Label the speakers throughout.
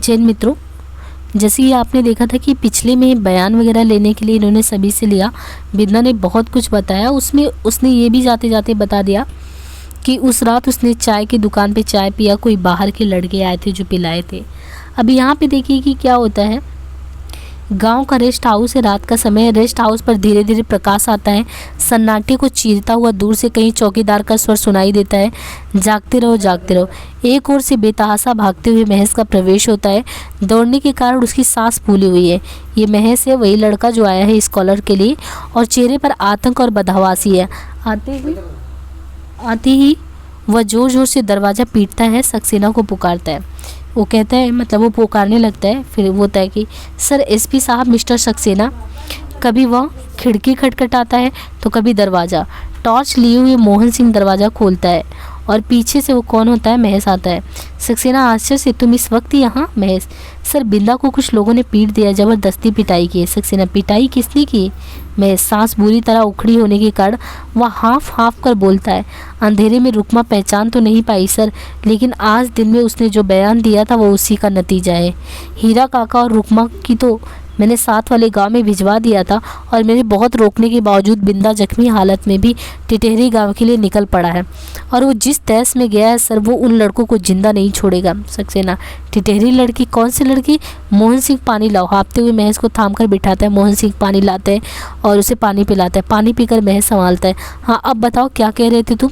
Speaker 1: जैन मित्रों, जैसे ये आपने देखा था कि पिछले में बयान वगैरह लेने के लिए इन्होंने सभी से लिया। बिंदा ने बहुत कुछ बताया, उसमें उसने ये भी जाते जाते बता दिया कि उस रात उसने चाय की दुकान पे चाय पिया, कोई बाहर के लड़के आए थे जो पिलाए थे। अब यहाँ पे देखिए कि क्या होता है। गांव का रेस्ट हाउस है, रात का समय है। रेस्ट हाउस पर धीरे धीरे प्रकाश आता है। सन्नाटे को चीरता हुआ दूर से कहीं चौकीदार का स्वर सुनाई देता है, जागते रहो जागते रहो। एक ओर से बेतहाशा भागते हुए महज का प्रवेश होता है। दौड़ने के कारण उसकी सांस फूली हुई है। ये महज है, वही लड़का जो आया है स्कॉलर के लिए, और चेहरे पर आतंक और बदहवासी है। आते ही वह जोर जोर से दरवाज़ा पीटता है, सक्सेना को पुकारता है। वो कहता है, मतलब वो पुकारने लगता है। फिर वो होता है कि सर एसपी साहब, मिस्टर सक्सेना। कभी वह खिड़की खटखटाता है तो कभी दरवाज़ा। टॉर्च लिए हुए मोहन सिंह दरवाज़ा खोलता है और पीछे से वो कौन होता है, महेश आता है। सक्सेना आश्चर्य से, तुम इस वक्त यहाँ? महेश, सर बिंदा को कुछ लोगों ने पीट दिया, ज़बरदस्ती पिटाई की है। सक्सेना, पिटाई किसने की? महेश, सांस बुरी तरह उखड़ी होने के कारण वह हाफ कर बोलता है। अंधेरे में रुकमा पहचान तो नहीं पाई सर, लेकिन आज दिन में उसने जो बयान दिया था वो उसी का नतीजा है। हीरा काका और रुकमा की तो मैंने साथ वाले गांव में भिजवा दिया था, और मेरे बहुत रोकने के बावजूद बिंदा जख्मी हालत में भी टिटेहरी गांव के लिए निकल पड़ा है, और वो जिस तैस में गया है सर, वो उन लड़कों को जिंदा नहीं छोड़ेगा। सक्सेना, टिटेहरी लड़की? कौन सी लड़की? मोहन सिंह, पानी लाओ। हाँफते हुए महेश को थाम कर बिठाता है। मोहन सिंह पानी लाते हैं और उसे पानी पिलाता है। पानी पीकर महेश संभालता है। हाँ, अब बताओ क्या कह रहे थे तुम?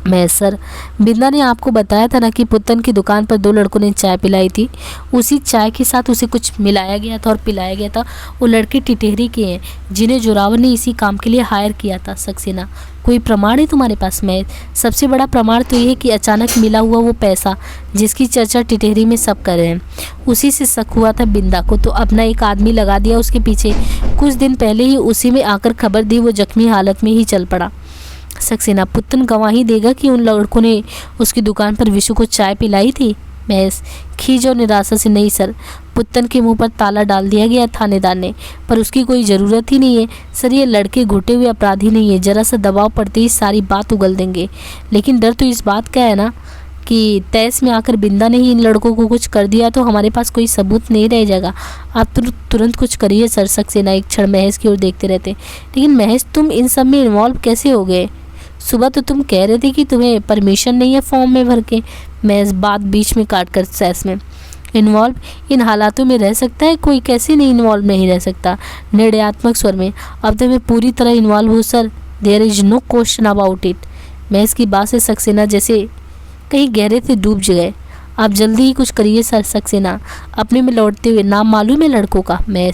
Speaker 1: मैं, सर बिंदा ने आपको बताया था ना कि पुत्तन की दुकान पर 2 लड़कों ने चाय पिलाई थी। उसी चाय के साथ उसे कुछ मिलाया गया था और पिलाया गया था। वो लड़के टिटेहरी के हैं जिन्हें जोरावर ने इसी काम के लिए हायर किया था। सक्सेना, कोई प्रमाण है तुम्हारे पास? मैं, सबसे बड़ा प्रमाण तो ये है कि अचानक मिला हुआ वो पैसा जिसकी चर्चा टिटेहरी में सब कर रहे हैं, उसी से शक हुआ था बिंदा को, तो अपना एक आदमी लगा दिया उसके पीछे। कुछ दिन पहले ही उसी में आकर खबर दी, वो जख्मी हालत में ही चल पड़ा। सक्सेना, पुत्तन गवाही देगा कि उन लड़कों ने उसकी दुकान पर विशु को चाय पिलाई थी? महेश, खीज और निराशा से, नहीं सर, पुत्तन के मुंह पर ताला डाल दिया गया थानेदार ने, पर उसकी कोई ज़रूरत ही नहीं है सर। ये लड़के घुटे हुए अपराधी नहीं है, ज़रा सा दबाव पड़ते ही सारी बात उगल देंगे। लेकिन डर तो इस बात का है ना कि तैस में आकर बिंदा ने ही इन लड़कों को कुछ कर दिया तो हमारे पास कोई सबूत नहीं रह जाएगा। आप तुरंत कुछ करिए सर। सक्सेना एक क्षण महेश की ओर देखते रहते। लेकिन महेश, तुम इन सब में इन्वॉल्व कैसे हो गए? सुबह तो तुम कह रहे थे कि तुम्हें परमिशन नहीं है फॉर्म में भर के। मैं इस बात बीच में काट कर सैस में, इन्वॉल्व इन हालातों में रह सकता है कोई? कैसे नहीं इन्वॉल्व नहीं रह सकता? निर्णयात्मक स्वर में, अब तो मैं पूरी तरह इन्वॉल्व हूँ sir, there is no question about it. मैं इसकी बात से सक्सेना जैसे कहीं गहरे से डूब गए। आप जल्दी ही कुछ करिए सर। सक्सेना अपने में लौटते हुए, नाम मालूम है लड़कों का? मैं,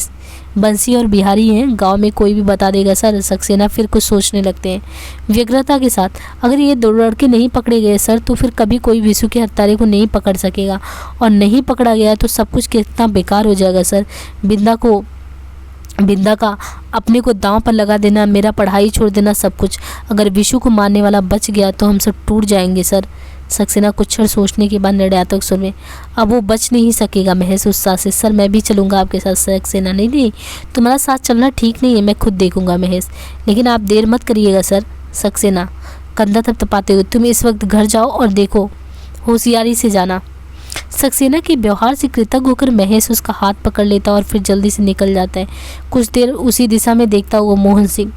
Speaker 1: बंसी और बिहारी हैं, गांव में कोई भी बता देगा सर। सक्सेना फिर कुछ सोचने लगते हैं व्यग्रता के साथ। अगर ये 2 लड़के नहीं पकड़े गए सर, तो फिर कभी कोई विशु के हत्यारे को नहीं पकड़ सकेगा, और नहीं पकड़ा गया तो सब कुछ कितना बेकार हो जाएगा सर। बिंदा का अपने को दांव पर लगा देना, मेरा पढ़ाई छोड़ देना, सब कुछ। अगर विशु को मारने वाला बच गया तो हम सब टूट जाएंगे सर। सक्सेना कुछ क्षण सोचने के बाद निर्णयात्मक स्वर में, अब वो बच नहीं सकेगा। महेश उत्साह से, सर मैं भी चलूँगा आपके साथ। सक्सेना, नहीं, तुम्हारा साथ चलना ठीक नहीं है, मैं खुद देखूँगा। महेश, लेकिन आप देर मत करिएगा सर। सक्सेना कंधा थपथपाते हुए, तुम इस वक्त घर जाओ और देखो, होशियारी से जाना। सक्सेना के व्यवहार से कृतज्ञ होकर महेश उसका हाथ पकड़ लेता और फिर जल्दी से निकल जाता है। कुछ देर उसी दिशा में देखता हुआ मोहन सिंह,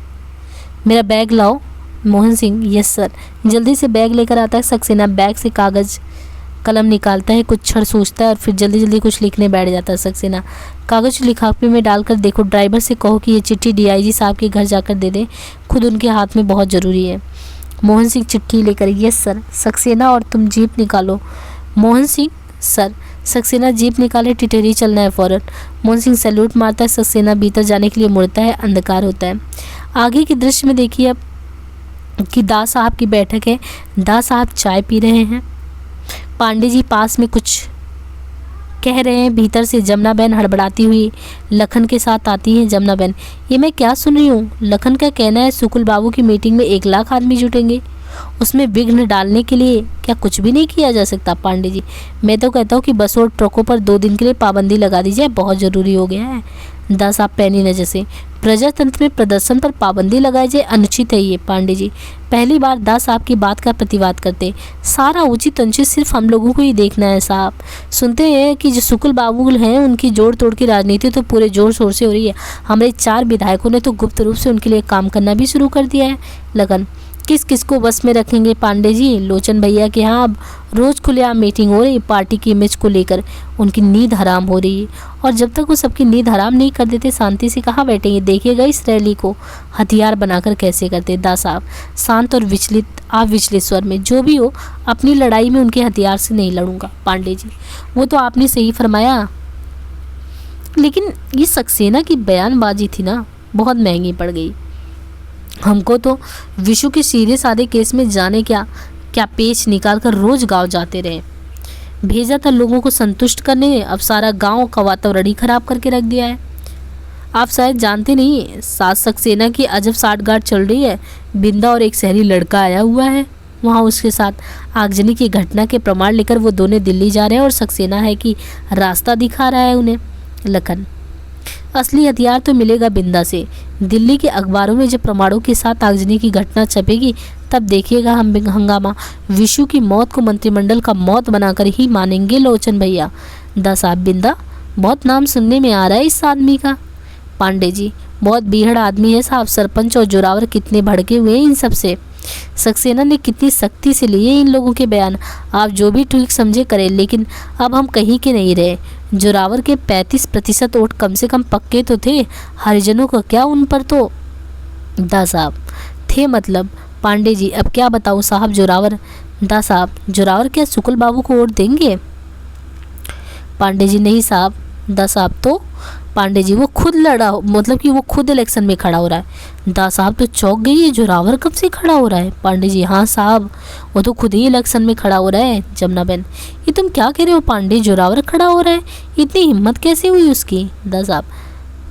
Speaker 1: मेरा बैग लाओ। Mohan Singh, yes sir. जल्दी से बैग लेकर आता है। सक्सेना बैग से कागज़ कलम निकालता है, कुछ क्षण सोचता है और फिर जल्दी जल्दी कुछ लिखने बैठ जाता है। सक्सेना, कागज़ लिफाफे में डालकर देखो, ड्राइवर से कहो कि ये चिट्ठी डीआईजी साहब के घर जाकर दे दें, खुद उनके हाथ में बहुत ज़रूरी है। मोहन सिंह चिट्ठी लेकर, यस सर। सक्सेना, और तुम जीप निकालो। मोहन सिंह, सर। सक्सेना जीप निकाले, टिटेहरी चलना है फ़ौरन। मोहन सिंह सैल्यूट मारता है। सक्सेना भीतर जाने के लिए मुड़ता है, अंधकार होता है। आगे के दृश्य में देखिए अब कि दास साहब की बैठक है। दास साहब चाय पी रहे हैं, पांडे जी पास में कुछ कह रहे हैं। भीतर से जमुना बहन हड़बड़ाती हुई लखन के साथ आती हैं। जमुना बहन, ये मैं क्या सुन रही हूँ? लखन का कहना है सुकुल बाबू की मीटिंग में 1 लाख आदमी जुटेंगे, उसमें विघ्न डालने के लिए क्या कुछ भी नहीं किया जा सकता? पांडे जी, मैं तो कहता हूँ कि बस और ट्रकों पर 2 दिन के लिए पाबंदी लगा दी जाए, बहुत ज़रूरी हो गया है। दास साहब पैनी नजर से, प्रजातंत्र में प्रदर्शन पर पाबंदी लगाई जाए, अनुचित है ये। पांडे जी पहली बार दास साहब की बात का प्रतिवाद करते, सारा उचित अनुचित सिर्फ हम लोगों को ही देखना है साहब। सुनते हैं कि जो शुक्ल बाबू हैं उनकी जोड़ तोड़ की राजनीति तो पूरे जोर शोर से हो रही है। हमारे 4 विधायकों ने तो गुप्त रूप से उनके लिए काम करना भी शुरू कर दिया है। लगन किस किस को बस में रखेंगे पांडे जी? लोचन भैया के यहाँ अब रोज़ खुलेआम मीटिंग हो रही, पार्टी की इमेज को लेकर उनकी नींद हराम हो रही है। और जब तक वो सबकी नींद हराम नहीं कर देते शांति से कहाँ बैठेंगे? देखिएगा इस रैली को हथियार बनाकर कैसे करते। दास साहब शांत और विचलित स्वर में, जो भी हो अपनी लड़ाई में उनके हथियार से नहीं लड़ूंगा। पांडे जी वो तो आपने सही फरमाया, लेकिन ये सक्सेना की बयानबाजी थी ना, बहुत महंगी पड़ गई हमको तो। विशु के सीधे साधे केस में जाने क्या पेच निकाल कर रोज गांव जाते रहे। भेजा था लोगों को संतुष्ट करने, अब सारा गांव का वातावरण ही खराब करके रख दिया है। आप शायद जानते नहीं, सास सक्सेना की अजब साठगांठ चल रही है। बिंदा और एक शहरी लड़का आया हुआ है वहाँ, उसके साथ आगजनी की घटना के प्रमाण लेकर वो दोनों दिल्ली जा रहे हैं और सक्सेना है कि रास्ता दिखा रहा है उन्हें। लखन असली हथियार तो मिलेगा बिंदा से। दिल्ली के अखबारों में जब प्रमाणों के साथ आगजनी की घटना छपेगी तब देखिएगा हम हंगामा। विशु की मौत को मंत्रिमंडल का मौत बनाकर ही मानेंगे लोचन भैया। दास साहब बिंदा बहुत नाम सुनने में आ रहा है इस आदमी का। पांडे जी बहुत बीहड़ आदमी है साहब। सरपंच और जोरावर कितने भड़के हुए हैं इन सब से। सक्सेना ने कितनी सख्ती से लिए इन लोगों के बयान। आप जो भी ठीक समझे करें, लेकिन अब हम कहीं के नहीं रहे। जोरावर के 35% वोट कम से कम पक्के तो थे, हरिजनों का क्या उन पर तो। दास साहब थे मतलब। पांडे जी अब क्या बताऊं साहब। जोरावर दास साहब जोरावर क्या शुक्ल बाबू को वोट देंगे? पांडे जी नहीं साहब। दास साहब तो पांडे जी वो खुद लड़ा, मतलब कि वो खुद इलेक्शन में खड़ा हो रहा है। दास साहब तो चौंक गई है, जोरावर कब से खड़ा हो रहा है? पांडे जी हाँ साहब वो तो खुद ही इलेक्शन में खड़ा हो रहा है। जमुना बहन ये तुम क्या कह रहे हो पांडे? जोरावर खड़ा हो रहा है? इतनी हिम्मत कैसे हुई उसकी? दास साहब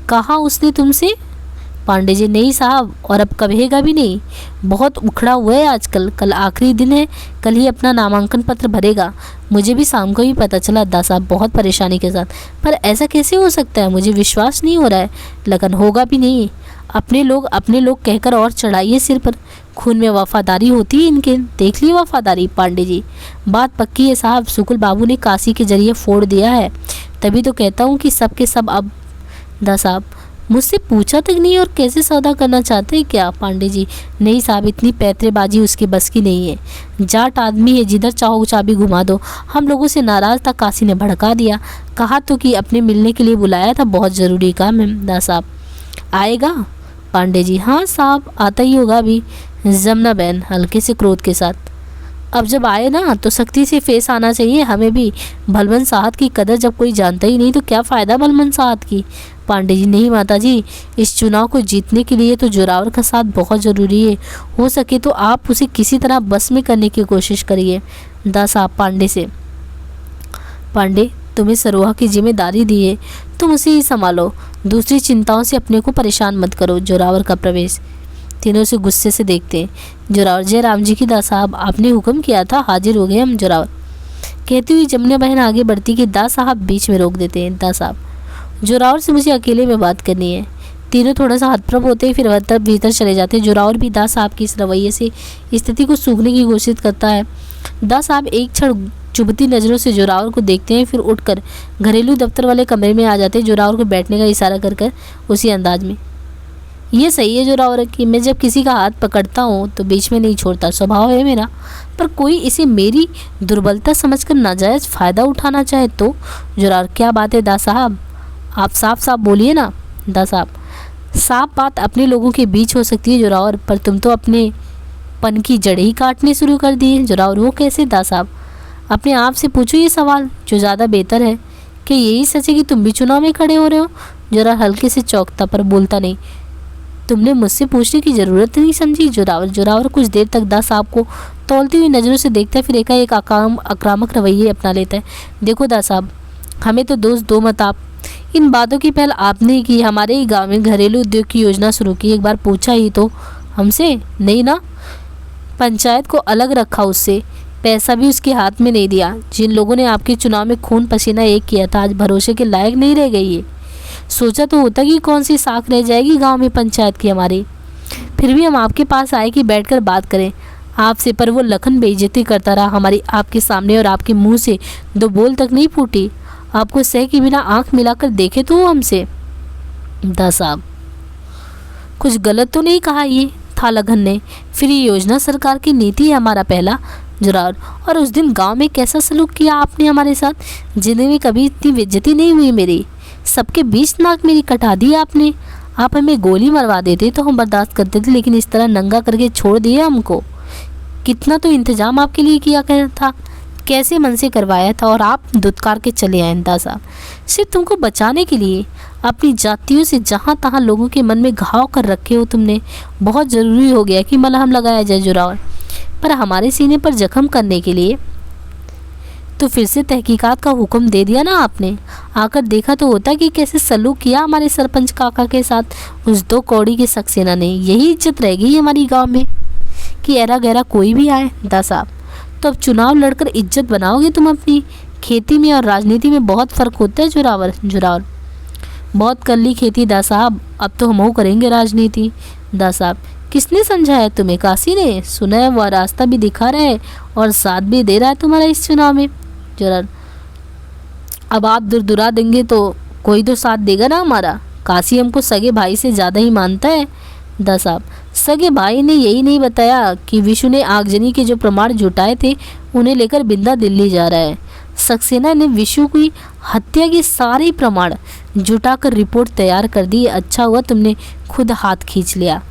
Speaker 1: कहा उसने तुमसे? पांडे जी नहीं साहब, और अब कहेगा भी नहीं। बहुत उखड़ा हुआ है आजकल। कल आखिरी दिन है, कल ही अपना नामांकन पत्र भरेगा। मुझे भी शाम को ही पता चला दास साहब बहुत परेशानी के साथ। पर ऐसा कैसे हो सकता है? मुझे विश्वास नहीं हो रहा है। लगन होगा भी नहीं। अपने लोग कहकर और चढ़ाइए सिर पर। खून में वफादारी होती है इनके, देख ली वफादारी। पांडे जी बात पक्की है साहब, शुक्ल बाबू ने काशी के जरिए फोड़ दिया है। तभी तो कहता हूँ कि सब के सब अब। दास साहब मुझसे पूछा तक नहीं और कैसे सौदा करना चाहते हैं क्या? पांडे जी नहीं साहब, इतनी पैतरेबाजी उसके बस की नहीं है। जाट आदमी है, जिधर चाहो चाबी घुमा दो। हम लोगों से नाराज़ था, काशी ने भड़का दिया। कहा तो कि अपने मिलने के लिए बुलाया था, बहुत ज़रूरी काम है। दास साहब आएगा? पांडे जी हाँ साहब आता ही होगा अभी। जमुना बहन हल्के से क्रोध के साथ अब जब आए ना तो सख्ती से फेस आना चाहिए हमें भी। भलमन साहब की कदर जब कोई जानता ही नहीं तो क्या फ़ायदा भलमन साहब की। पांडे जी नहीं माता जी, इस चुनाव को जीतने के लिए तो जोरावर का साथ बहुत ज़रूरी है। हो सके तो आप उसे किसी तरह बस में करने की कोशिश करिए। दास साहब पांडे से, पांडे तुम्हें सरोहा की जिम्मेदारी दी है, तुम उसे ही संभालो। दूसरी चिंताओं से अपने को परेशान मत करो। जोरावर का प्रवेश। तीनों से गुस्से से देखते हैं। जोरावर जय राम जी की। दास साहब आपने हुक्म किया था, हाजिर हो गए हम। जोरावर कहती हुई जमुना बहन आगे बढ़ती कि दास साहब बीच में रोक देते हैं। दास साहब जोरावर से मुझे अकेले में बात करनी है। तीनों थोड़ा सा हतप्रभ होते हैं, फिर भीतर चले जाते हैं। जोरावर भी दास साहब की इस रवैये से स्थिति को सूखने की कोशिश करता है। दास साहब एक क्षण चुभती नज़रों से जोरावर को देखते हैं, फिर उठकर घरेलू दफ्तर वाले कमरे में आ जाते हैं। जोरावर को बैठने का इशारा कर कर उसी अंदाज में, ये सही है जोरावर कि मैं जब किसी का हाथ पकड़ता हूँ तो बीच में नहीं छोड़ता, स्वभाव है मेरा। पर कोई इसे मेरी दुर्बलता समझकर नाजायज़ फ़ायदा उठाना चाहे तो। जोरावर क्या बात है दास साहब, आप साफ साफ बोलिए ना। दास साहब साफ बात अपने लोगों के बीच हो सकती है जोरावर, पर तुम तो अपने पन की जड़ें ही काटने शुरू कर दी है। जोरावर वो कैसे? दास साहब अपने आप से पूछो ये सवाल, जो ज़्यादा बेहतर है। कि यही सच है कि तुम भी चुनाव में खड़े हो रहे हो? जोरावर हल्के से चौंकता पर बोलता नहीं। तुमने मुझसे पूछने की ज़रूरत नहीं समझी। जोरावर कुछ देर तक दास साहब को तौलती हुई नज़रों से देखता है, फिर एकाएक आक्रामक रवैये अपना लेता है। देखो दास साहब हमें तो दोस्त दो मत आप। इन बातों की पहल आपने ही की। हमारे ही गांव में घरेलू उद्योग की योजना शुरू की, एक बार पूछा ही तो हमसे नहीं ना। पंचायत को अलग रखा, उससे पैसा भी उसके हाथ में नहीं दिया। जिन लोगों ने आपके चुनाव में खून पसीना एक किया था आज भरोसे के लायक नहीं रह गई है। सोचा तो होता कि कौन सी साख रह जाएगी गांव में पंचायत की हमारी, फिर भी हम आपके पास आए कि बैठकर बात करें आपसे। पर वो लखन बेइज्जती करता रहा हमारी आपके सामने और आपके मुंह से दो बोल तक नहीं फूटी। आपको सह के बिना आंख मिलाकर देखे तो वो हमसे। दा साहब, कुछ गलत तो नहीं कहा ये था लखन ने। फिर ये योजना सरकार की नीति है हमारा पहला जुरावर। और उस दिन गांव में कैसा सलूक किया आपने हमारे साथ, जिन्हें में कभी इतनी बेइज्जती नहीं हुई मेरी। सबके बीच नाक मेरी कटा दी आपने। आप हमें गोली मरवा देते तो हम बर्दाश्त करते थे, लेकिन इस तरह नंगा करके छोड़ दिया हमको। कितना तो इंतजाम आपके लिए किया गया था, कैसे मन से करवाया था, और आप दुत्कार के चले आए दा साहब, सिर्फ तुमको बचाने के लिए। अपनी जातियों से जहाँ तहाँ लोगों के मन में घाव कर रखे हो तुमने। बहुत ज़रूरी हो गया कि मलहम लगाया जाए जुरावर, पर हमारे सीने पर जख्म करने के लिए तो फिर से तहकीकात का हुक्म दे दिया ना आपने। आकर देखा तो होता कि कैसे सलूक किया हमारे सरपंच काका के साथ उस 2 कौड़ी के सक्सेना ने। यही इज्जत रह गई हमारी गांव में कि ऐरा गहरा कोई भी आए। दा साहब, तो अब चुनाव लड़कर इज्जत बनाओगे तुम अपनी। खेती में और राजनीति में बहुत फ़र्क होता है जुरावर। बहुत कर ली खेती दा साहब, अब तो हम करेंगे राजनीति। दा साहब, किसने समझाया तुम्हें? काशी ने। सुना है वह रास्ता भी दिखा रहा है और साथ भी दे रहा है तुम्हारा इस चुनाव में। जुरावर, अब आप दुरदुरा देंगे तो कोई तो साथ देगा ना हमारा। काशी हमको सगे भाई से ज़्यादा ही मानता है। दा साहब, सगे भाई ने यही नहीं बताया कि विशु ने आगजनी के जो प्रमाण जुटाए थे उन्हें लेकर बिंदा दिल्ली जा रहा है। सक्सेना ने विशु की हत्या के सारे प्रमाण जुटाकर रिपोर्ट तैयार कर दी। अच्छा हुआ तुमने खुद हाथ खींच लिया,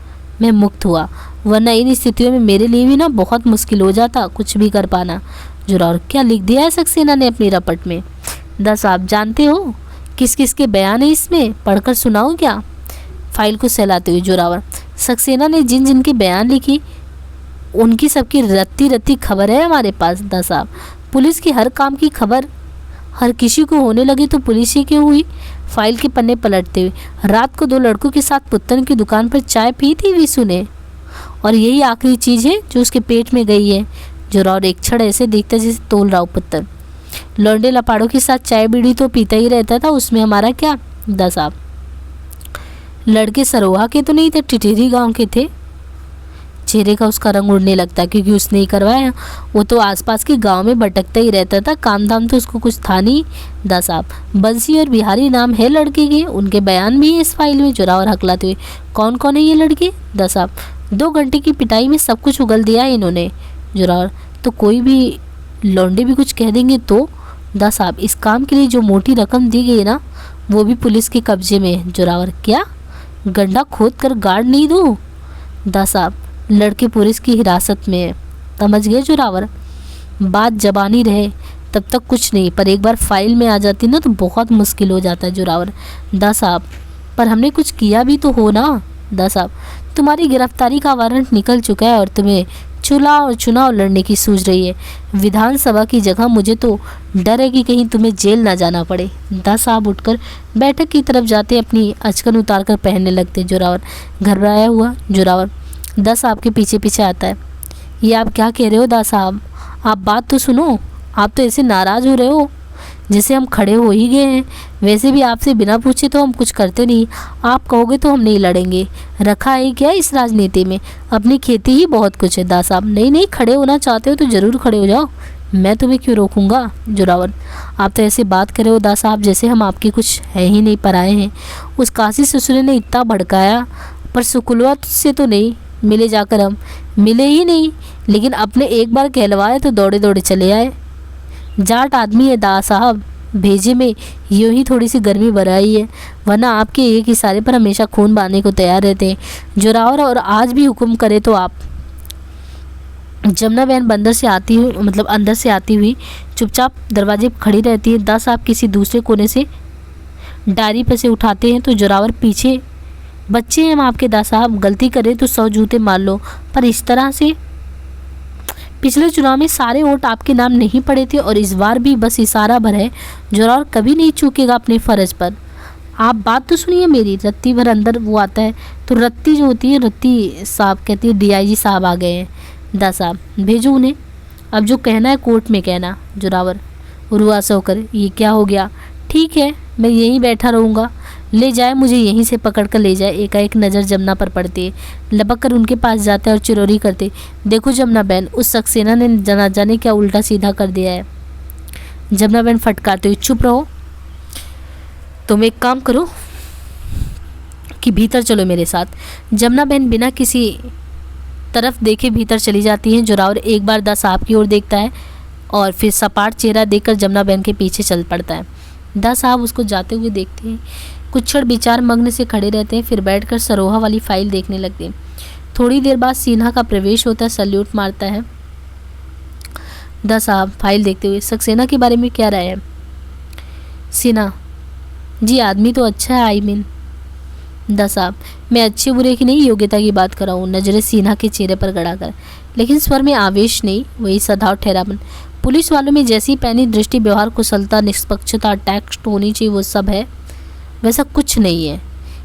Speaker 1: मैं मुक्त हुआ, वरना इन स्थितियों में मेरे लिए भी ना बहुत मुश्किल हो जाता कुछ भी कर पाना। जुरावर, क्या लिख दिया है सक्सेना ने अपनी रपट में? दा साहब, जानते हो किस किस के बयान है इसमें? पढ़कर सुनाऊं क्या? फाइल को सहलाते हुए जुरावर, सक्सेना ने जिन जिन के बयान लिखी उनकी सबकी रत्ती रत्ती खबर है हमारे पास। दा साहब, पुलिस की हर काम की खबर हर किसी को होने लगे तो पुलिस ही क्यों हुई? फाइल के पन्ने पलटते हुए, रात को 2 लड़कों के साथ पुत्तन की दुकान पर चाय पी थी विशु ने, और यही आखिरी चीज़ है जो उसके पेट में गई है। जुरावर एक क्षण ऐसे देखता जैसे तोल रहा हो पुत्तन। लौंडे लपाड़ों के साथ चाय बीड़ी तो पीता ही रहता था, उसमें हमारा क्या? दा साहब, लड़के सरोहा के तो नहीं थे, टिटेरी गांव के थे। चेहरे का उसका रंग उड़ने लगता क्योंकि उसने ही करवाया। वो तो आसपास के गांव में भटकता ही रहता था, काम धाम तो उसको कुछ था नहीं। दा साहब, बंसी और बिहारी नाम है लड़के के, उनके बयान भी है इस फाइल में। जुरावर हकलाते हुए, कौन कौन है ये लड़के? दा साहब, 2 घंटे की पिटाई में सब कुछ उगल दिया है इन्होंने। जुरावर, तो कोई भी लौंडे भी कुछ कह देंगे तो? दा साहब, इस काम के लिए जो मोटी रकम दी गई ना वो भी पुलिस के कब्जे में है। जुरावर, क्या गड्ढा खोद कर गाड़ नहीं दूँ? दा साहब, लड़के पुलिस की हिरासत में है। समझ गए जुरावर, बात जबानी रहे तब तक कुछ नहीं, पर एक बार फाइल में आ जाती ना तो बहुत मुश्किल हो जाता है। जुरावर, दा साहब, पर हमने कुछ किया भी तो हो ना। दा साहब, तुम्हारी गिरफ्तारी का वारंट निकल चुका है और तुम्हें चुनाव लड़ने की सूझ रही है। विधानसभा की जगह मुझे तो डर है कि कहीं तुम्हें जेल ना जाना पड़े। दा साहब उठकर बैठक की तरफ जाते अपनी अचकन उतार कर पहनने लगते। जुरावर, घबराया हुआ जुरावर दा साहब के पीछे पीछे आता है। ये आप क्या कह रहे हो दा साहब? आप बात तो सुनो। आप तो ऐसे नाराज़ हो रहे हो जैसे हम खड़े हो ही गए हैं। वैसे भी आपसे बिना पूछे तो हम कुछ करते नहीं, आप कहोगे तो हम नहीं लड़ेंगे। रखा है क्या इस राजनीति में? अपनी खेती ही बहुत कुछ है। दा साहब, नहीं, खड़े होना चाहते हो तो ज़रूर खड़े हो जाओ, मैं तुम्हें क्यों रोकूंगा। जुरावर, आप तो ऐसे बात करे हो दा साहब जैसे हम आपके कुछ है ही नहीं, पराए हैं। उस काशी ससुरे ने इतना भड़काया, पर सुकुलवा से तो नहीं मिले, जाकर हम मिले ही नहीं, लेकिन अपने एक बार कहलवाए तो दौड़े दौड़े चले आए। जाट आदमी है दा साहब, भेजे में यूँ ही थोड़ी सी गर्मी भराई है, वरना आपके एक इशारे पर हमेशा खून बहाने को तैयार रहते हैं। जोरावर, और आज भी हुक्म करे तो आप। जमुना बहन अंदर से आती हुई चुपचाप दरवाजे पर खड़ी रहती है। दा साहब किसी दूसरे कोने से डायरी पे से उठाते हैं तो जोरावर पीछे, बच्चे हैं हम आपके दा साहब, गलती करे तो 100 जूते मार लो, पर इस तरह से पिछले चुनाव में सारे वोट आपके नाम नहीं पड़े थे और इस बार भी बस इशारा भर है। जोरावर कभी नहीं चूकेगा अपने फ़र्ज पर। आप बात तो सुनिए मेरी। रत्ती भर अंदर वो आता है तो रत्ती जो होती है, रत्ती साहब कहती है DIG साहब आ गए हैं। दा साहब, भेजो उन्हें, अब जो कहना है कोर्ट में कहना। जोरावर उरुआस होकर, ये क्या हो गया? ठीक है, मैं यहीं बैठा रहूँगा, ले जाए, मुझे यहीं से पकड़ कर ले जाए। एकाएक नज़र जमुना पर पड़ती है, लपक कर उनके पास जाता है और चिरौरी करते, देखो जमुना बहन, उस सक्सेना ने जना जाने क्या उल्टा सीधा कर दिया है। जमुना बहन फटकारते हुए, चुप रहो, तुम एक काम करो कि भीतर चलो मेरे साथ। जमुना बहन बिना किसी तरफ देखे भीतर चली जाती हैं। जोरावर एक बार दा साहब की ओर देखता है और फिर सपाट चेहरा देखकर जमुना बहन के पीछे चल पड़ता है। दा साहब उसको जाते हुए देखते हैं, कुछ क्षण विचार मग्न से खड़े रहते हैं, फिर बैठकर सरोहा वाली फाइल देखने लगते हैं। थोड़ी देर बाद सिन्हा का प्रवेश होता है, सल्यूट मारता है। दा साहब फाइल देखते हुए, सक्सेना के बारे में क्या राय है? सिन्हा, जी आदमी तो अच्छा है, आई मीन। दा साहब, मैं अच्छे बुरे की नहीं योग्यता की बात कर रहा हूँ, नजरें सिन्हा के चेहरे पर गड़ाकर, लेकिन स्वर में आवेश नहीं, वही सधाव ठहरापन। पुलिस वालों में जैसी पैनी दृष्टि, व्यवहार, कुशलता, निष्पक्षता, टैक्ट होनी चाहिए, वो सब है, वैसा कुछ नहीं है।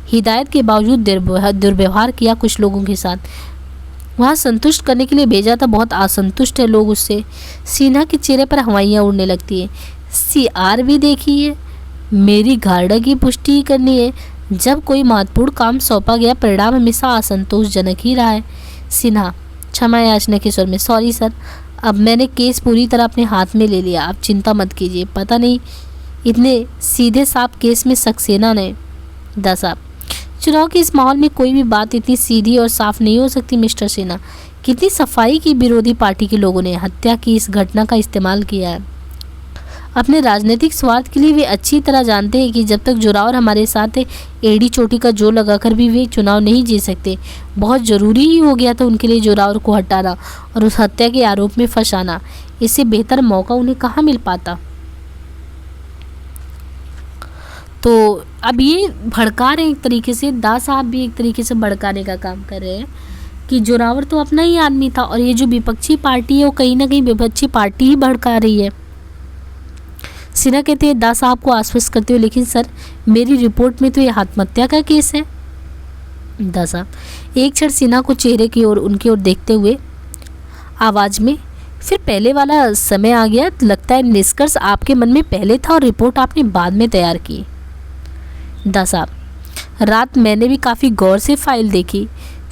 Speaker 1: हिदायत के बावजूद दुर्व्यवहार किया कुछ लोगों के साथ, वहाँ संतुष्ट करने के लिए भेजा था, बहुत असंतुष्ट है लोग उससे। सिन्हा के चेहरे पर हवाइयाँ उड़ने लगती है। CR भी देखी है, मेरी धारणा की पुष्टि करनी है, जब कोई महत्वपूर्ण काम सौंपा गया परिणाम हमेशा असंतोषजनक ही रहा है। सिन्हा क्षमा याचना के स्वर में, सॉरी सर, अब मैंने केस पूरी तरह अपने हाथ में ले लिया, आप चिंता मत कीजिए, पता नहीं इतने सीधे साफ केस में सक्सेना ने। दा साहब, चुनाव के इस माहौल में कोई भी बात इतनी सीधी और साफ नहीं हो सकती मिस्टर सिन्हा। कितनी सफाई की विरोधी पार्टी के लोगों ने हत्या की इस घटना का इस्तेमाल किया है अपने राजनीतिक स्वार्थ के लिए। वे अच्छी तरह जानते हैं कि जब तक जोरावर हमारे साथ है, एड़ी चोटी का जोर लगाकर भी वे चुनाव नहीं जीत सकते। बहुत ज़रूरी ही हो गया था उनके लिए जोरावर को हटाना और उस हत्या के आरोप में फंसाना। इससे बेहतर मौका उन्हें कहाँ मिल पाता। तो अब ये भड़का रहे हैं एक तरीके से, दा साहब भी एक तरीके से भड़काने का काम कर रहे हैं कि जोरावर तो अपना ही आदमी था और ये जो विपक्षी पार्टी है वो कहीं ना कहीं विपक्षी पार्टी ही भड़का रही है। सिन्हा कहते हैं दा साहब को आश्वस्त करते हुए, लेकिन सर मेरी रिपोर्ट में तो ये आत्महत्या का केस है। दा साहब एक क्षण सिन्हा को चेहरे की ओर उनकी ओर देखते हुए आवाज़ में, फिर पहले वाला समय आ गया, लगता है निष्कर्ष आपके मन में पहले था और रिपोर्ट आपने बाद में तैयार की। दा साहब रात मैंने भी काफ़ी गौर से फाइल देखी,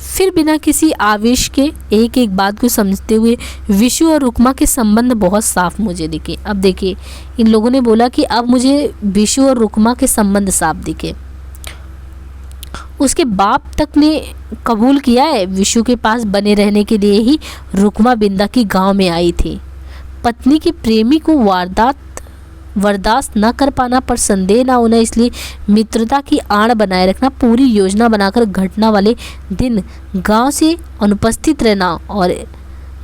Speaker 1: फिर बिना किसी आवेश के एक एक बात को समझते हुए विशु और रुकमा के संबंध बहुत साफ मुझे दिखे। अब देखिए इन लोगों ने बोला कि अब मुझे विशु और रुकमा के संबंध साफ दिखे। उसके बाप तक ने कबूल किया है विशु के पास बने रहने के लिए ही रुकमा बिंदा की गांव में आई थी। पत्नी के प्रेमी को बर्दाश्त न कर पाना पर संदेह ना होना, इसलिए मित्रता की आड़ बनाए रखना, पूरी योजना बनाकर घटना वाले दिन गांव से अनुपस्थित रहना और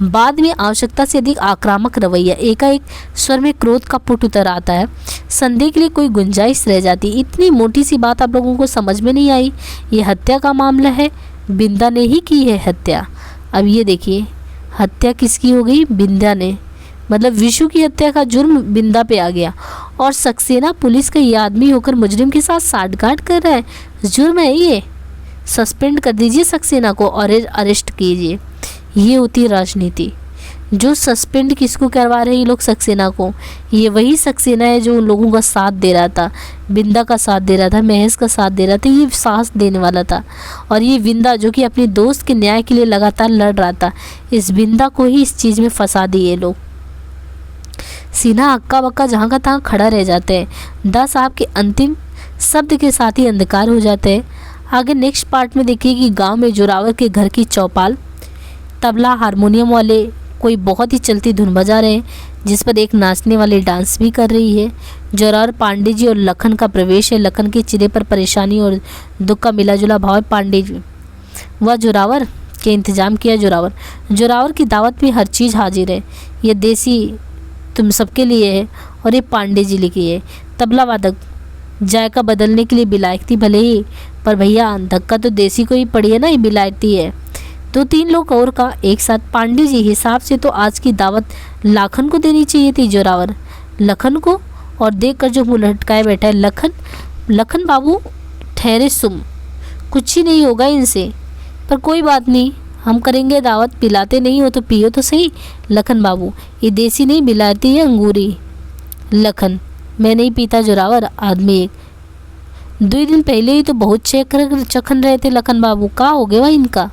Speaker 1: बाद में आवश्यकता से अधिक आक्रामक रवैया। एकाएक स्वर में क्रोध का पुट उतर आता है, संदेह के लिए कोई गुंजाइश रह जाती। इतनी मोटी सी बात आप लोगों को समझ में नहीं आई? ये हत्या का मामला है, बिंदा ने ही की है हत्या। अब ये देखिए हत्या किसकी हो गई? बिंदा ने, मतलब विशु की हत्या का जुर्म बिंदा पे आ गया और सक्सेना पुलिस का ये आदमी होकर मुजरिम के साथ साठगांठ कर रहा है। जुर्म है ये, सस्पेंड कर दीजिए सक्सेना को और अरेस्ट कीजिए। ये होती राजनीति। जो सस्पेंड किसको करवा रहे हैं ये लोग? सक्सेना को। ये वही सक्सेना है जो उन लोगों का साथ दे रहा था, बिंदा का साथ दे रहा था, महेश का साथ दे रहा था, ये साहस देने वाला था। और ये बिंदा जो कि अपने दोस्त के न्याय के लिए लगातार लड़ रहा था, इस बिंदा को ही इस चीज़ में फंसा दिए लोग। सिन्हा हक्का बक्का जहाँ का तहाँ खड़ा रह जाते हैं। दा साहब के अंतिम शब्द के साथ ही अंधकार हो जाते हैं। आगे नेक्स्ट पार्ट में देखिए कि गांव में जोरावर के घर की चौपाल, तबला हारमोनियम वाले कोई बहुत ही चलती धुन बजा रहे हैं, जिस पर एक नाचने वाली डांस भी कर रही है। जोरावर, पांडे जी और लखन का प्रवेश है। लखन के चेहरे पर परेशानी और दुख का मिला जुला भाव है। पांडे जी वह जोरावर के इंतजाम किया। जोरावर की दावत में हर चीज़ हाजिर है। ये देसी तुम सबके लिए है और ये पांडे जी लिखी है। तबला वादक जायका बदलने के लिए बिलायती भले ही, पर भैया धक्का तो देसी को ही पड़ी है ना, ये बिलायती है। 2-3 लोग और का एक साथ। पांडे जी हिसाब से तो आज की दावत लाखन को देनी चाहिए थी। जोरावर लखन को और देखकर जो मुँह लटकाए बैठा है। लखन बाबू ठहरे सुम, कुछ ही नहीं होगा इनसे, पर कोई बात नहीं, हम करेंगे दावत। पिलाते नहीं हो तो पियो तो सही। लखन बाबू ये देसी नहीं बिलाती है, अंगूरी। लखन मैं नहीं पीता। जोरावर आदमी एक। 2 दिन पहले ही तो बहुत चखन रहे थे लखन बाबू, का हो गया भाई इनका।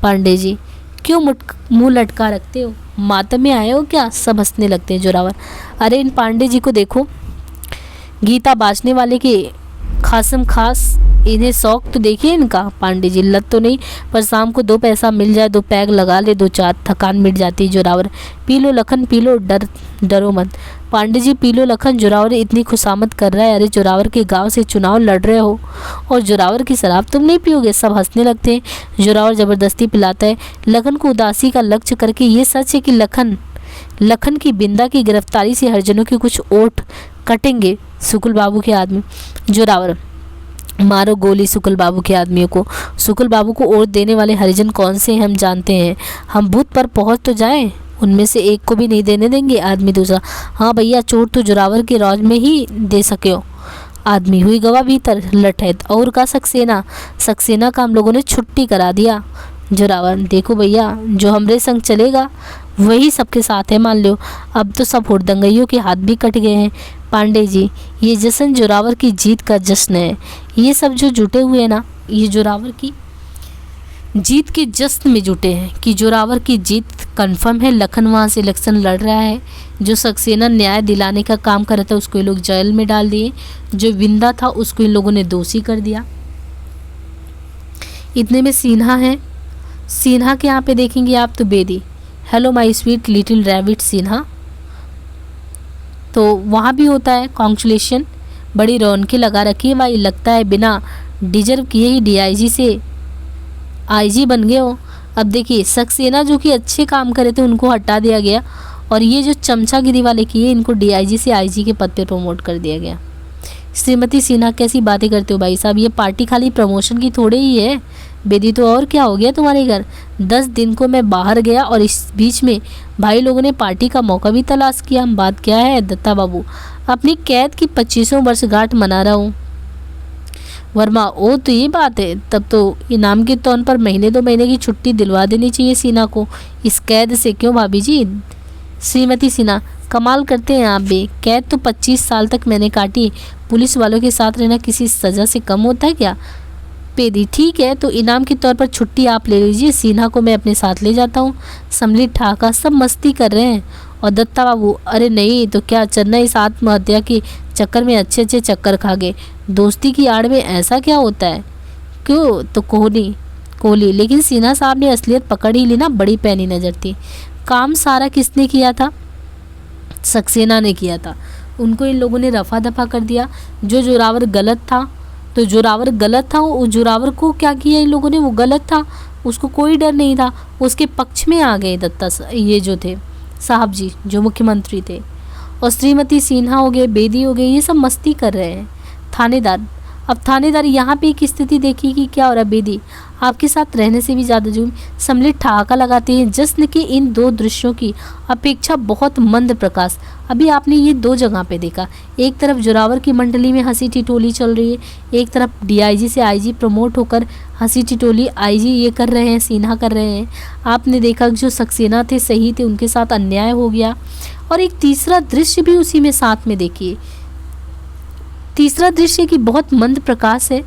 Speaker 1: पांडे जी, क्यों मुंह लटका रखते हो, मातम में आए हो क्या? सब हंसने लगते हैं। जोरावर, अरे इन पांडे जी को देखो, गीता बाजने वाले के खासम खास, इन्हें शौक तो देखिए इनका। पांडे जी, लत तो नहीं, पर शाम को 2 पैसा मिल जाए, 2 पैग लगा ले, 2-4 थकान मिट जाती है। Zorawar, P low Lakhan P low, डरो मत। पांडे जी, पी लो लखन, जोरावर इतनी खुशामद कर रहा है। अरे जोरावर के गांव से चुनाव लड़ रहे हो और जोरावर की शराब तुम नहीं पियोगे? सब हंसने लगते हैं। जोरावर ज़बरदस्ती पिलाता है लखन को उदासी का लक्ष्य करके। ये सच है कि लखन की बिंदा की गिरफ्तारी से हरिजनों के कुछ ओट कटेंगे शुक्ल बाबू के आदमी। जोरावर, मारो गोली शुक्ल बाबू के आदमियों को। शुक्ल बाबू को ओट देने वाले हरिजन कौन से हैं हम जानते हैं, हम बूथ पर पहुंच तो जाएं, उनमें से एक को भी नहीं देने देंगे। आदमी दूसरा, हाँ भैया, चोट तो जोरावर के रौज में ही दे सके हो। आदमी, हुई गवाह भीतर लठैत, और का सक्सेना का हम लोगों ने छुट्टी करा दिया। जोरावर, देखो भैया, जो हमरे संग चलेगा वही सबके साथ है, मान लो। अब तो सब हुड़दंगइयों के हाथ भी कट गए हैं। पांडे जी, ये जश्न जोरावर की जीत का जश्न है। ये सब जो जुटे हुए हैं ना, ये जोरावर की जीत के जश्न में जुटे हैं कि जोरावर की जीत कंफर्म है। लखन वहाँ से इलेक्शन लड़ रहा है। जो सक्सेना न्याय दिलाने का काम कर रहा था उसको ये लोग जेल में डाल दिए। जो विंदा था उसको इन लोगों ने दोषी कर दिया। इतने में सिन्हा है। सिन्हा के यहाँ पे देखेंगे आप तो Bedi, hello my sweet little rabbit Sinha, तो वहाँ भी होता है कॉन्ग्रेचुलेशन। बड़ी रौनकें लगा रखी है भाई, लगता है बिना डिजर्व किए ही डीआईजी से आईजी बन गए हो। अब देखिए, सक्सेना जो कि अच्छे काम करे थे उनको हटा दिया गया, और ये जो चमचागिरी वाले किए इनको डीआईजी से आईजी के पद पे प्रमोट कर दिया गया। श्रीमती सिन्हा, कैसी बातें करते हो भाई साहब, ये पार्टी खाली प्रमोशन की थोड़े ही है। बेदी, तो और क्या हो गया तुम्हारे घर? 10 दिन को मैं बाहर गया और इस बीच में भाई लोगों ने पार्टी का मौका भी तलाश किया। बात क्या है दत्ता बाबू, अपनी कैद की 25वां वर्षगांठ मना रहा हूँ। वर्मा, ओ तो ये बात है, तब तो इनाम के तौर पर महीने 2 महीने की छुट्टी दिलवा देनी चाहिए सिन्हा को इस कैद से। क्यों भाभी जी? श्रीमती सिन्हा, कमाल करते हैं आप भी, कैद तो 25 साल तक मैंने काटी, पुलिस वालों के साथ रहना किसी सज़ा से कम होता है क्या? पेदी, ठीक है, तो इनाम के तौर पर छुट्टी आप ले लीजिए, सिन्हा को मैं अपने साथ ले जाता हूँ। समली ठाका, सब मस्ती कर रहे हैं। और दत्ता बाबू, अरे नहीं तो क्या, चन्ना इस आत्महत्या के चक्कर में अच्छे चक्कर खा गए, दोस्ती की आड़ में ऐसा क्या होता है? क्यों? तो कोहली, लेकिन सिन्हा साहब ने असलियत पकड़ ही ली ना, बड़ी पैनी नज़र थी। काम सारा किसने किया था? सक्सेना ने किया था। उनको इन लोगों ने रफा दफा कर दिया। जो जोरावर गलत था तो जोरावर गलत था, उस जोरावर को क्या किया इन लोगों ने, वो गलत था, उसको कोई डर नहीं था, उसके पक्ष में आ गए दत्ता ये जो थे साहब जी, जो मुख्यमंत्री थे। और श्रीमती सिन्हा हो गए, बेदी हो गए, ये सब मस्ती कर रहे हैं। थानेदार, अब थानेदार यहाँ पे एक स्थिति देखिए कि क्या हो रहा है। बेदी, आपके साथ रहने से भी ज़्यादा जुर्म। सम्मिलित ठहाका लगाते हैं। जश्न के इन 2 दृश्यों की अपेक्षा बहुत मंद प्रकाश। अभी आपने ये 2 जगह पे देखा, एक तरफ जोरावर की मंडली में हंसी टिटोली चल रही है, एक तरफ डीआईजी से आईजी प्रमोट होकर हंसी टिटोली आईजी ये कर रहे हैं, सिन्हा कर रहे हैं। आपने देखा जो सक्सेना थे, सही थे, उनके साथ अन्याय हो गया। और एक तीसरा दृश्य भी उसी में साथ में देखिए, तीसरा दृश्य की बहुत मंद प्रकाश है।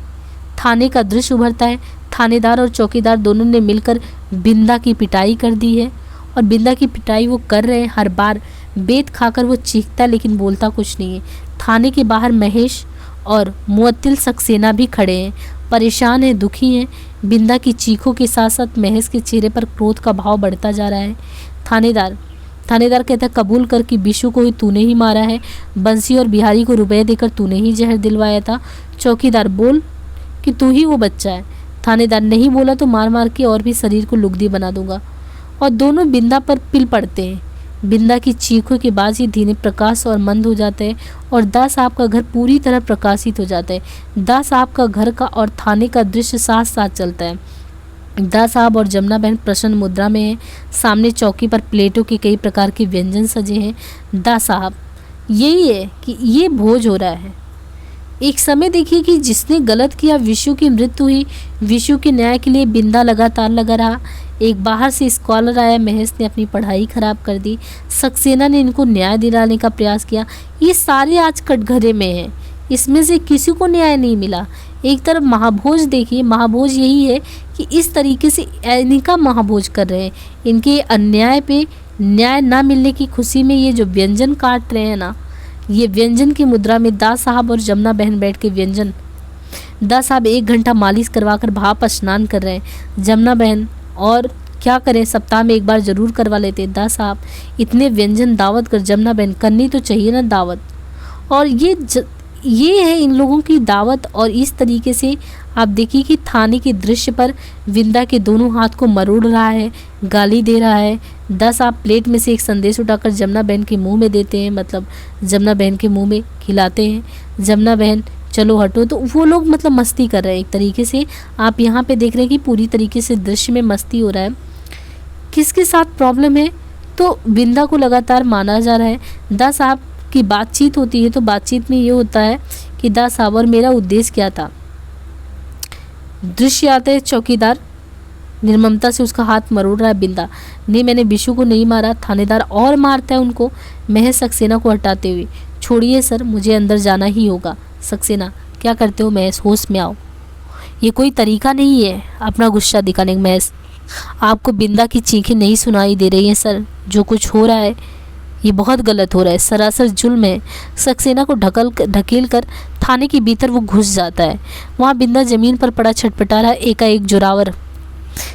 Speaker 1: थाने का दृश्य उभरता है। थानेदार और चौकीदार दोनों ने मिलकर बिंदा की पिटाई कर दी है, और बिंदा की पिटाई वो कर रहे हैं। हर बार बेत खाकर वो चीखता लेकिन बोलता कुछ नहीं है। थाने के बाहर महेश और मुअत्तिल सक्सेना भी खड़े हैं, परेशान हैं, दुखी हैं। बिंदा की चीखों के साथ साथ महेश के चेहरे पर क्रोध का भाव बढ़ता जा रहा है। थानेदार कहता है, कबूल कर कि बिशु को ही तूने ही मारा है, बंसी और बिहारी को रुपए देकर तूने ही जहर दिलवाया था। चौकीदार, बोल कि तू ही वो बच्चा है। थानेदार, नहीं बोला तो मार मार के और भी शरीर को लुगदी बना दूंगा। और दोनों बिंदा पर पिल पड़ते हैं। बिंदा की चीखों के बाद ये धीरे प्रकाश और मंद हो जाता है, और दा साहब का घर पूरी तरह प्रकाशित हो जाता है। दा साहब का घर का और थाने का दृश्य साथ साथ चलता है। दा साहब और जमुना बहन प्रसन्न मुद्रा में हैं। सामने चौकी पर प्लेटों के कई प्रकार के व्यंजन सजे हैं। दा साहब, यही है कि ये भोज हो रहा है। एक समय देखिए कि जिसने गलत किया, विशु की मृत्यु हुई। विशु के न्याय के लिए बिंदा लगातार लगा रहा। एक बाहर से स्कॉलर आया, महेश ने अपनी पढ़ाई खराब कर दी। सक्सेना ने इनको न्याय दिलाने का प्रयास किया। ये सारे आज कटघरे में हैं। इसमें से किसी को न्याय नहीं मिला। एक तरफ महाभोज देखिए, महाभोज यही है कि इस तरीके से इनका महाभोज कर रहे हैं, इनके अन्याय पे न्याय ना मिलने की खुशी में ये जो व्यंजन काट रहे हैं ना, ये व्यंजन की मुद्रा में दास साहब और जमुना बहन बैठ के व्यंजन, दास साहब 1 घंटा मालिश करवा कर भाप स्नान कर रहे हैं, जमुना बहन और क्या करें, सप्ताह में 1 बार ज़रूर करवा लेते हैं। दास साहब इतने व्यंजन दावत कर, जमुना बहन करनी तो चाहिए ना दावत। और ये है इन लोगों की दावत। और इस तरीके से आप देखिए कि थाने के दृश्य पर विंदा के दोनों हाथ को मरोड़ रहा है, गाली दे रहा है। दास साहब प्लेट में से एक संदेश उठाकर जमुना बहन के मुंह में देते हैं, मतलब जमुना बहन के मुंह में खिलाते हैं। जमुना बहन चलो हटो, तो वो लोग मतलब मस्ती कर रहे हैं एक तरीके से। आप यहाँ पे देख रहे हैं कि पूरी तरीके से दृश्य में मस्ती हो रहा है। किसके साथ प्रॉब्लम है, तो विंदा को लगातार माना जा रहा है। दास साहब की बातचीत होती है, तो बातचीत में ये होता है कि दास साहब और मेरा उद्देश्य क्या था। दृश्य आते हैं, चौकीदार निर्ममता से उसका हाथ मरोड़ रहा है। बिंदा नहीं, मैंने बिशु को नहीं मारा। थानेदार और मारता है उनको, महज सक्सेना को हटाते हुए। छोड़िए सर, मुझे अंदर जाना ही होगा। सक्सेना क्या करते हो महज, होश में आओ। ये कोई तरीका नहीं है अपना गुस्सा दिखाने का। महज आपको बिंदा की चीखें नहीं सुनाई दे रही हैं सर? जो कुछ हो रहा है ये बहुत गलत हो रहा है, सरासर जुल्म है। सक्सेना को ढकेल कर थाने के भीतर वो घुस जाता है। वहाँ बिंदा जमीन पर पड़ा छटपटा रहा। एकाएक जोरावर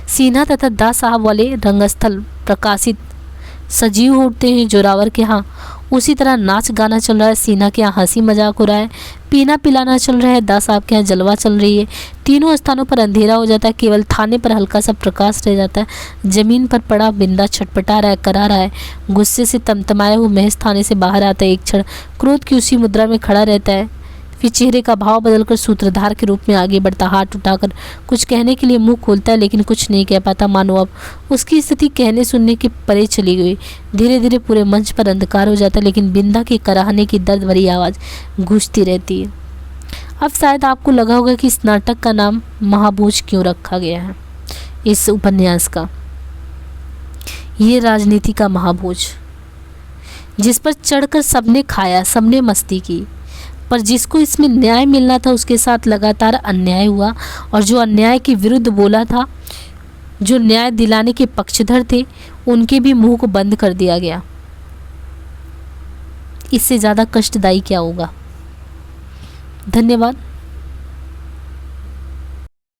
Speaker 1: सीना तथा दास साहब वाले रंगस्थल प्रकाशित सजीव उठते हैं जोरावर के यहाँ। उसी तरह नाच गाना चल रहा है, सीना के यहाँ हंसी मजाक हो रहा है, पीना पिलाना चल रहा है, दास साहब के यहाँ जलवा चल रही है। तीनों स्थानों पर अंधेरा हो जाता है, केवल थाने पर हल्का सा प्रकाश रह जाता है। जमीन पर पड़ा बिंदा छटपटा रहा है, करा रहा है। गुस्से से तमतमाया हुआ महज थाने से बाहर आता है। एक क्षण क्रोध की उसी मुद्रा में खड़ा रहता है, फिर चेहरे का भाव बदलकर सूत्रधार के रूप में आगे बढ़ता, हाथ उठाकर कुछ कहने के लिए मुंह खोलता है, लेकिन कुछ नहीं कह पाता, मानो अब उसकी स्थिति कहने सुनने के परे चली गई। धीरे धीरे पूरे मंच पर अंधकार हो जाता है, लेकिन बिंदा के कराहने की दर्द भरी आवाज़ गूंजती रहती है। अब शायद आपको लगा होगा कि इस नाटक का नाम महाभोज क्यों रखा गया है। इस उपन्यास का ये राजनीति का महाभोज, जिस पर चढ़कर सबने खाया, सबने मस्ती की, पर जिसको इसमें न्याय मिलना था उसके साथ लगातार अन्याय हुआ। और जो अन्याय के विरुद्ध बोला था, जो न्याय दिलाने के पक्षधर थे, उनके भी मुंह को बंद कर दिया गया। इससे ज़्यादा कष्टदायी क्या होगा। धन्यवाद।